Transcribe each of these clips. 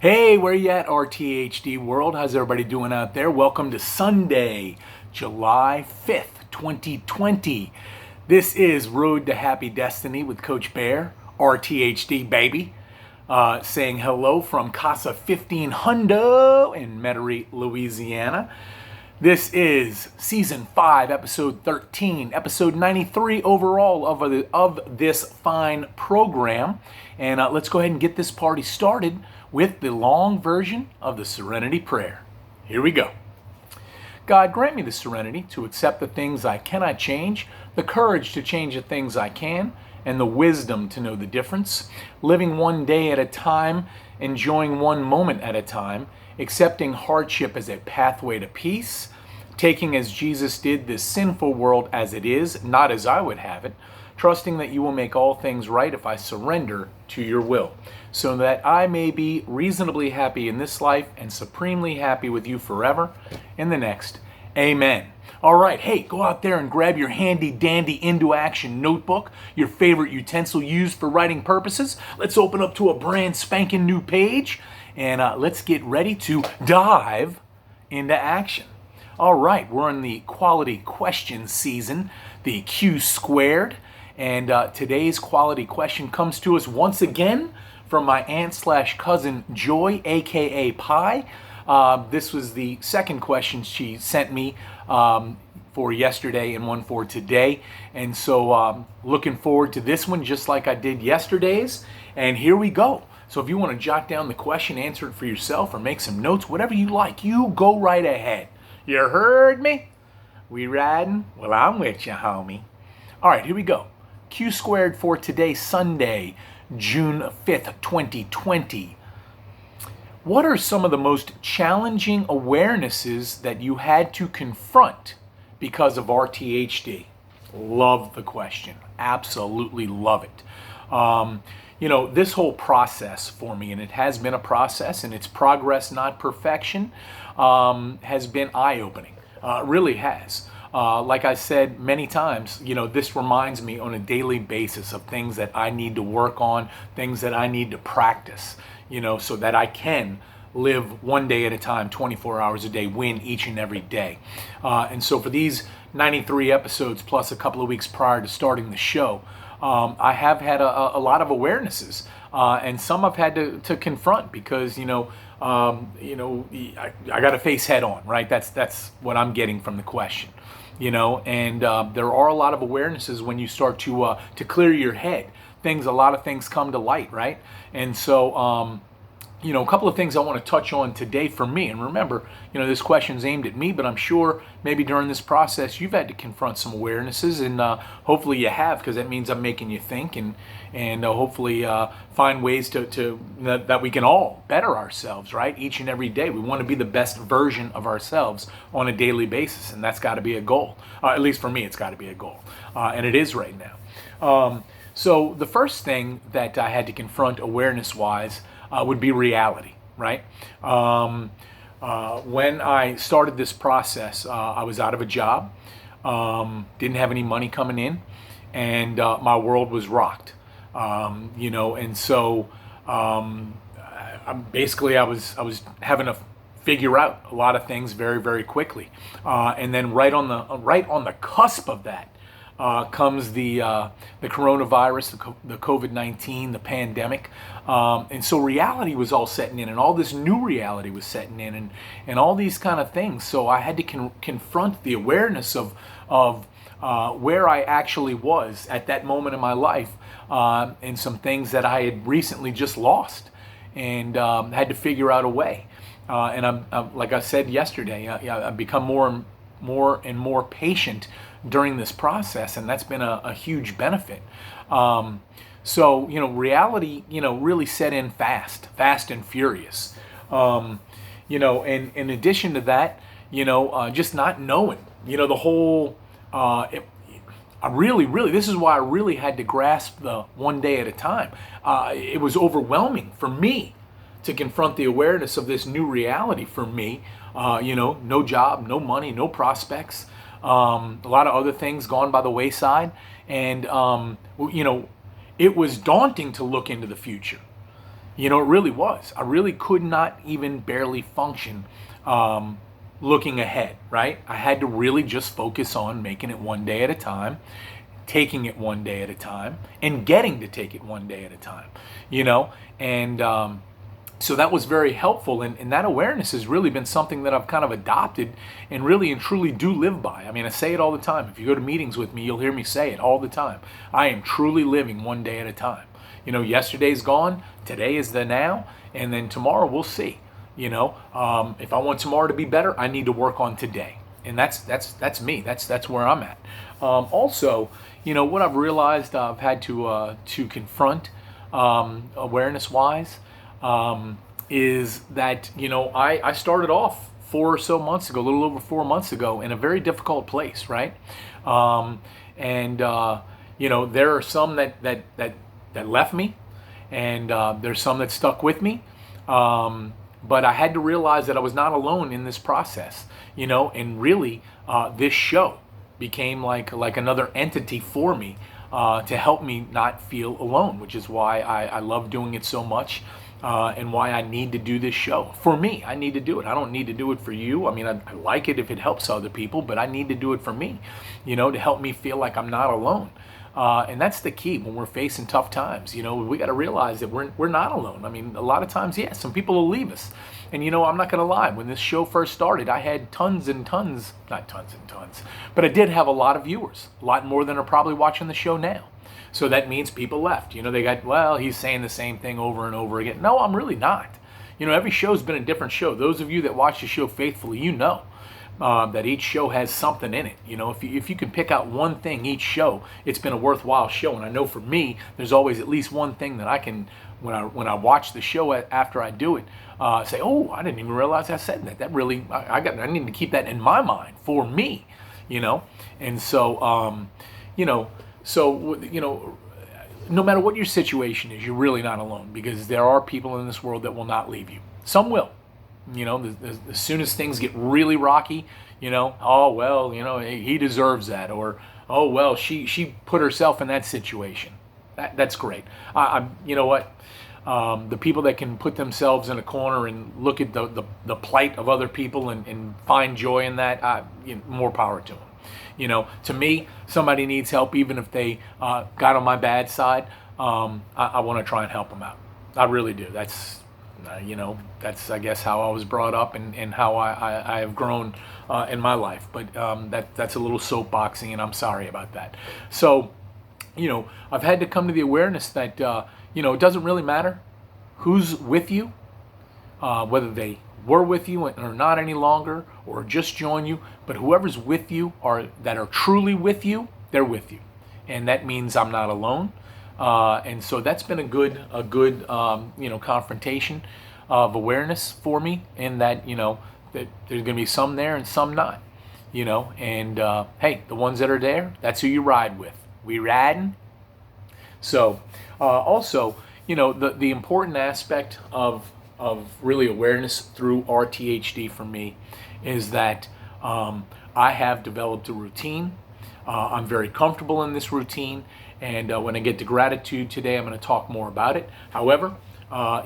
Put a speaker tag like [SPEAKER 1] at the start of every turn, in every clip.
[SPEAKER 1] Hey, where you at, RTHD world? How's everybody doing out there? Welcome to Sunday, July 5th, 2020. This is Road to Happy Destiny with Coach Bear, RTHD baby. Saying hello from Casa 1500 in Metairie, Louisiana. This is Season 5, Episode 13, Episode 93 overall of this fine program. And let's go ahead and get this party started with the long version of the Serenity Prayer. Here we go. God, grant me the serenity to accept the things I cannot change, the courage to change the things I can, and the wisdom to know the difference, living one day at a time, enjoying one moment at a time, accepting hardship as a pathway to peace, taking as Jesus did this sinful world as it is, not as I would have it, trusting that you will make all things right if I surrender to your will, so that I may be reasonably happy in this life and supremely happy with you forever in the next. Amen. All right, hey, go out there and grab your handy dandy into action notebook, your favorite utensil used for writing purposes. Let's open up to a brand spanking new page and let's get ready to dive into action. All right, we're in the quality question season, the Q squared. And today's quality question comes to us once again from my aunt/cousin Joy, aka Pie. This was the second question she sent me for yesterday and one for today. And so looking forward to this one just like I did yesterday's. And here we go. So if you want to jot down the question, answer it for yourself, or make some notes, whatever you like, you go right ahead. You heard me? We riding? Well, I'm with you, homie. All right, here we go. Q squared for today, Sunday, June 5th, 2020. What are some of the most challenging awarenesses that you had to confront because of RTHD? Love the question. Absolutely love it. This whole process for me, and it has been a process, and it's progress, not perfection, has been eye-opening. It really has. Like I said many times, this reminds me on a daily basis of things that I need to work on, things that I need to practice, so that I can live one day at a time, 24 hours a day, win each and every day. And so for these 93 episodes, plus a couple of weeks prior to starting the show, I have had a lot of awarenesses, and some I've had to confront because, I got to face head on, right? That's what I'm getting from the question. And there are a lot of awarenesses when you start to clear your head. A lot of things come to light, right? And so, a couple of things I want to touch on today for me. And remember, this question's aimed at me, but I'm sure maybe during this process you've had to confront some awarenesses, and hopefully you have, because that means I'm making you think and hopefully find ways to that we can all better ourselves, right? Each and every day. We want to be the best version of ourselves on a daily basis, and that's got to be a goal. At least for me, it's got to be a goal, and it is right now. So the first thing that I had to confront awareness-wise would be reality, right? When I started this process, I was out of a job, didn't have any money coming in, and my world was rocked, and so basically I was having to figure out a lot of things very, very quickly, and then right on the cusp of that comes the coronavirus, the COVID-19, the pandemic, and so reality was all setting in, and all this new reality was setting in, and all these kind of things. So I had to confront the awareness of where I actually was at that moment in my life, and some things that I had recently just lost, and had to figure out a way. And I'm like I said yesterday, I've become more and more patient during this process, and that's been a huge benefit. So reality really set in fast and furious. And in addition to that, just not knowing, the whole I really this is why I really had to grasp the one day at a time. It was overwhelming for me to confront the awareness of this new reality for me. No job, no money, no prospects, a lot of other things gone by the wayside. And, it was daunting to look into the future. You know, it really was. I really could not even barely function looking ahead, right? I had to really just focus on making it one day at a time, taking it one day at a time, and getting to take it one day at a time, you know? And so that was very helpful. And that awareness has really been something that I've kind of adopted and really and truly do live by. I mean, I say it all the time. If you go to meetings with me, you'll hear me say it all the time. I am truly living one day at a time. You know, yesterday's gone, today is the now, and then tomorrow we'll see. You know, if I want tomorrow to be better, I need to work on today, and that's me. That's where I'm at. Also, you know, what I've realized I've had to confront awareness-wise is that, you know, I started off 4 or so months ago, a little over 4 months ago, in a very difficult place, right? And you know, there are some that left me, and there's some that stuck with me. But I had to realize that I was not alone in this process, you know, and really this show became like another entity for me to help me not feel alone, which is why I love doing it so much and why I need to do this show. For me, I need to do it. I don't need to do it for you. I mean, I like it if it helps other people, but I need to do it for me, you know, to help me feel like I'm not alone. And that's the key when we're facing tough times. You know, we got to realize that we're not alone. I mean, a lot of times, yes, some people will leave us. And, you know, I'm not going to lie. When this show first started, I had tons and tons, not tons and tons, but I did have a lot of viewers, a lot more than are probably watching the show now. So that means people left. You know, they got, well, he's saying the same thing over and over again. No, I'm really not. You know, every show's been a different show. Those of you that watch the show faithfully, you know. That each show has something in it. You know, if you can pick out one thing each show, it's been a worthwhile show. And I know for me, there's always at least one thing that I can, when I watch the show after I do it, say, oh, I didn't even realize I said that. That really, I need to keep that in my mind for me. You know, and so you know, no matter what your situation is, you're really not alone, because there are people in this world that will not leave you. Some will. You know, as soon as things get really rocky, you know, oh, well, you know, he deserves that. Or, oh, well, she put herself in that situation. That's great. You know what? The people that can put themselves in a corner and look at the plight of other people and find joy in that, you know, more power to them. You know, to me, somebody needs help, even if they got on my bad side. I want to try and help them out. I really do. You know, that's, I guess, how I was brought up and how I have grown in my life. But that's a little soapboxing, and I'm sorry about that. So, you know, I've had to come to the awareness that, you know, it doesn't really matter who's with you, whether they were with you and are not any longer or just join you, but whoever's with you or that are truly with you, they're with you. And that means I'm not alone. And so that's been a good you know, confrontation of awareness for me, in that, you know, that there's going to be some there and some not, you know, and hey, the ones that are there, that's who you ride with. We riding. So also, you know, the important aspect of really awareness through RTHD for me is that I have developed a routine. I'm very comfortable in this routine. And when I get to gratitude today, I'm going to talk more about it. However,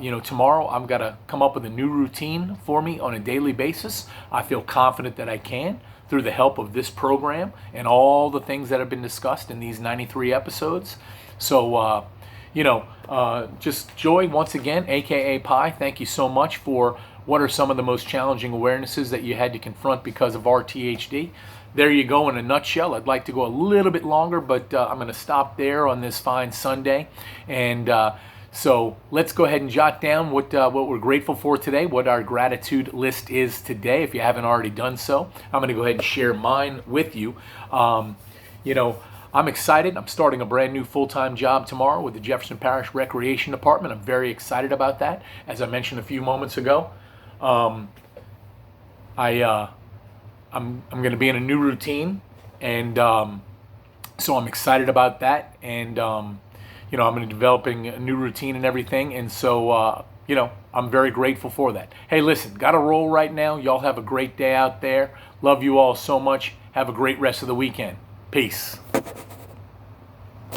[SPEAKER 1] you know, tomorrow I'm going to come up with a new routine for me on a daily basis. I feel confident that I can, through the help of this program and all the things that have been discussed in these 93 episodes. So, you know, just Joy, once again, aka Pi, thank you so much for what are some of the most challenging awarenesses that you had to confront because of RTHD. There you go in a nutshell. I'd like to go a little bit longer, but I'm going to stop there on this fine Sunday. And so let's go ahead and jot down what we're grateful for today, what our gratitude list is today, if you haven't already done so. I'm going to go ahead and share mine with you. You know, I'm excited. I'm starting a brand new full-time job tomorrow with the Jefferson Parish Recreation Department. I'm very excited about that. As I mentioned a few moments ago, I'm going to be in a new routine, and so I'm excited about that. And you know, I'm going to be developing a new routine and everything, and so you know, I'm very grateful for that. Hey, listen, got to roll right now. Y'all have a great day out there. Love you all so much. Have a great rest of the weekend. Peace.